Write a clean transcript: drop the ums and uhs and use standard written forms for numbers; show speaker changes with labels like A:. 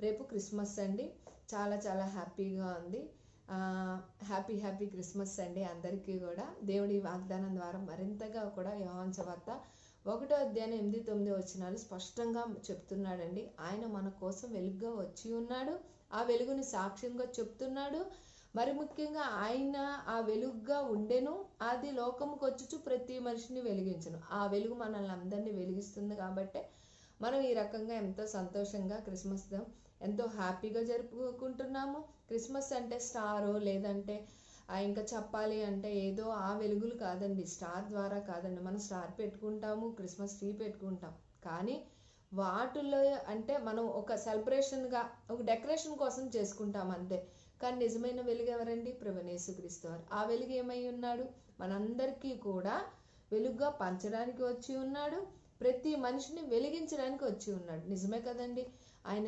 A: రేపు క్రిస్మస్ అండి. చాలా చాలా హ్యాపీగా ఉంది. హ్యాపీ క్రిస్మస్ అండి అందరికీ కూడా. దేవుడి వాగ్దానం ద్వారా మరింతగా కూడా యోహాను సువార్త 1వ అధ్యాయం 8-9 వచనాలు స్పష్టంగా చెప్తున్నాడండి. ఆయన మన కోసం వెలుగుగా వచ్చి ఉన్నాడు. ఆ వెలుగుని సాక్ష్యంగా చెప్తున్నాడు. మరి ముఖ్యంగా ఆయన ఆ వెలుగుగా ఉండెను, అది లోకముకు వచ్చుచు ప్రతి మనిషిని వెలిగించును. ఆ వెలుగు మనల్ని అందరినీ వెలిగిస్తుంది. కాబట్టి మనం ఈ రకంగా ఎంతో సంతోషంగా క్రిస్మస్ ఎంతో హ్యాపీగా జరుపుకుంటున్నాము. క్రిస్మస్ అంటే స్టారో లేదంటే ఇంకా చెప్పాలి అంటే ఏదో ఆ వెలుగులు కాదండి, స్టార్ ద్వారా కాదండి. మనం స్టార్ పెట్టుకుంటాము, క్రిస్మస్ ట్రీ పెట్టుకుంటాం, కానీ వాటిల్లో అంటే మనం ఒక సెలబ్రేషన్గా ఒక డెకరేషన్ కోసం చేసుకుంటాం అంతే. కానీ నిజమైన వెలుగు ఎవరండి? ప్రభువైన యేసుక్రీస్తు వారు. ఆ వెలుగు ఏమై ఉన్నాడు? మనందరికీ కూడా వెలుగుగా పంచడానికి వచ్చి ఉన్నాడు. ప్రతి మనిషిని వెలిగించడానికి వచ్చి ఉన్నాడు. నిజమే కదండి. ఆయన